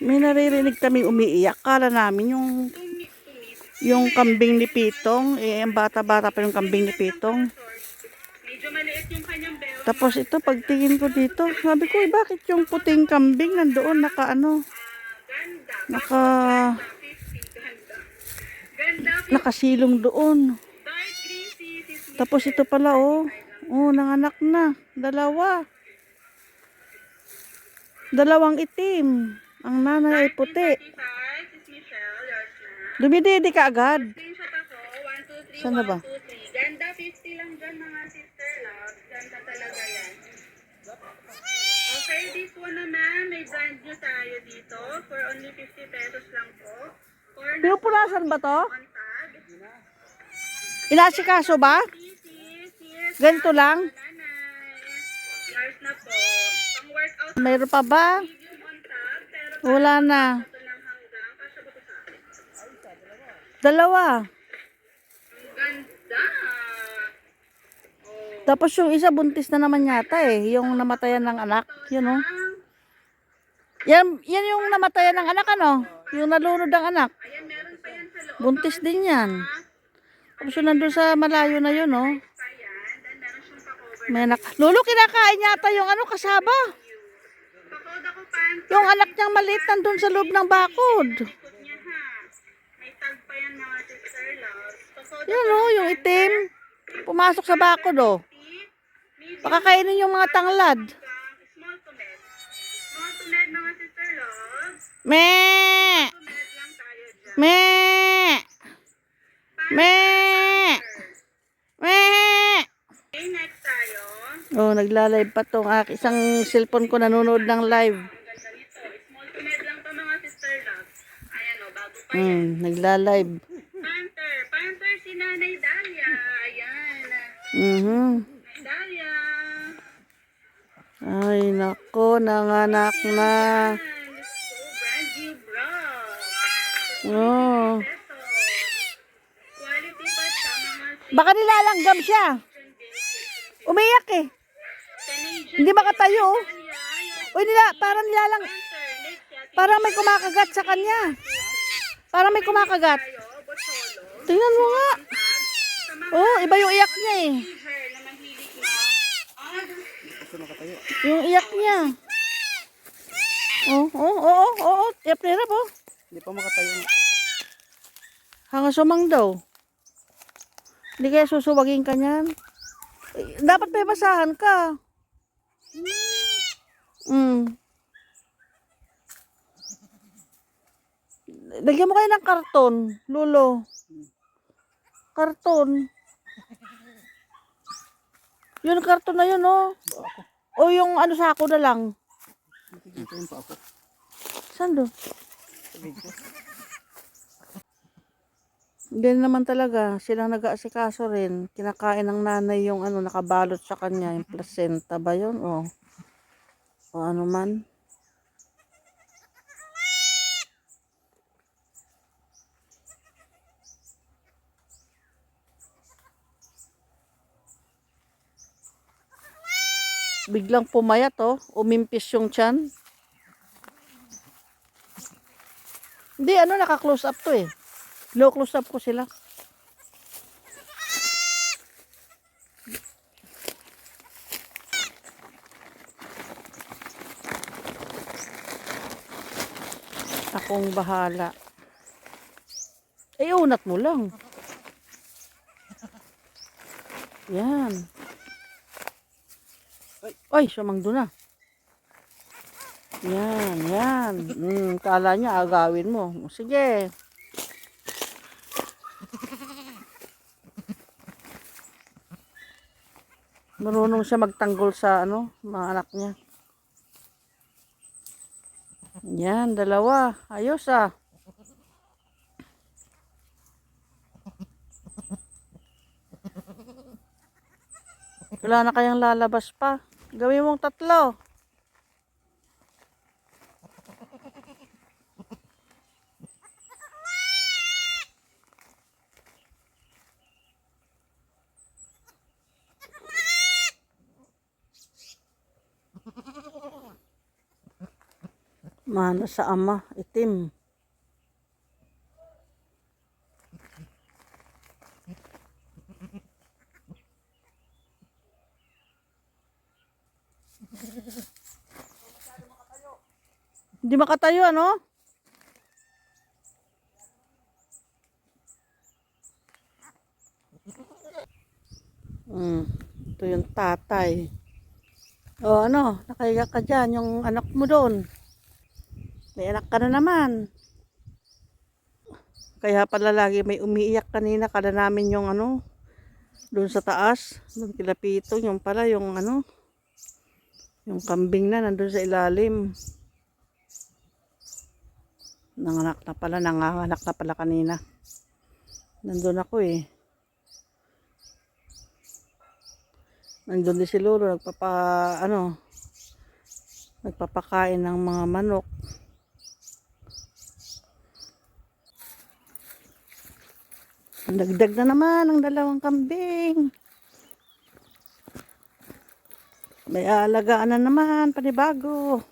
May naririnig kami umiiyak. Kala namin yung kambing ni Pitong. Eh, ang bata-bata pa yung kambing ni Pitong. Medyo maliit yung kanyang bell. Tapos ito, pagtingin ko dito, sabi ko, bakit yung puting kambing nandoon nakasilong doon. Tapos ito pala, oh, nanganak na. Dalawang itim. Ang nanay ay puti. Dumididi ka agad. Saan na ba? Ganda, 50 lang dyan mga sister love. Ganda talaga yan. Okay, this one naman, may brand new tayo dito for only 50 pesos lang po. Pinupunasan ba to? Inasikaso ba? Ganito lang? Lars na po. Pang workout, Mayroon pa ba? medium on top, pero Wala na. ito lang hanggang. Kasya ba ito sa akin? Dalawa. Ang ganda. Tapos yung isa buntis na naman yata eh. Yung namatayan ng anak. Yun oh. Yan yung namatayan ng anak ano? Yung nalunod ng anak. Ayan, meron pa yan sa loob. Buntis din yan. Tapos yun nandun sa malayo na yun oh. Pa yan. Then meron siyang pa-cover. May anak. Lolo, kinakain yata yung ano kasaba. Pa-code ako pants. Yung anak niyang maliit nandun sa loob ng bakod. Ikot niya ha. May tag pa yan mga sister love. Pa-code Yun oh, yung itim. Pumasok sa bakod oh. Baka kainin yung mga tanglad. small to med. Small to med mga sister love. Me! To med lang tayo dyan. Me! Me! Me! Okay, next tayo. Oh, nagla-live pa tong isang cellphone ko nanonood ng live. Ang ganda nito. Small to med lang to mga sister love. Ayan o, bago pa yan. Nagla-live. Panther. Panther si Nanay Dalia. Ayan. Mhm. Dalia. Ay, nako, nanganak na. Let's go. Brand new bra. Oh. Quality pa sa mga Baka nilalanggam siya. Umiyak eh. Hindi makatayo. Uy, parang nilalang. Parang may kumakagat sa kanya. Parang may kumakagat. Tingnan mo nga. Oh, iba yung iyak niya eh. Yung iyak niya. Oh. Iyak nila po. Hindi pa makatayo. Hanga sumang daw. Hindi kaya susuwagin ka niyan. Dapat may basahan ka. Lagyan mo kayo ng karton, Lolo. Karton. Yun, karton na yun, oh. O yung ano sako na lang. Ito yung pa ako. Saan doon? Ganyan naman talaga. Silang nag-aasikaso rin. Kinakain ng nanay yung ano, nakabalot sa kanya. Yung placenta ba yun? O ano man. Biglang pumayat oh. Umimpis yung tiyan. Hindi, ano, naka-close up to eh. Low close up ko sila. Akong bahala. Eh, unat mo lang. Yan. Ay, sumangdo na. Yan. Kala niya agawin mo. Sige. Marunong siya magtanggol sa ano, mga anak niya. Yan, dalawa. Ayos ah. Wala na kayang lalabas pa. Gawin mong 3. Mana sa ama, itim. Hindi makatayo, ano? Ito yung tatay. O ano, nakahiga ka dyan, yung anak mo doon. May anak ka na naman. Kaya pala lagi may umiiyak kanina, kada namin yung ano, doon sa taas, doon kila Pito, yung pala yung ano, yung kambing na nandun sa ilalim. Nanganak na pala kanina. Nandun ako eh. Nandun din si Lolo, nagpapakain ng mga manok. Dagdag na naman ang 2 kambing. May alagaan na naman, panibago.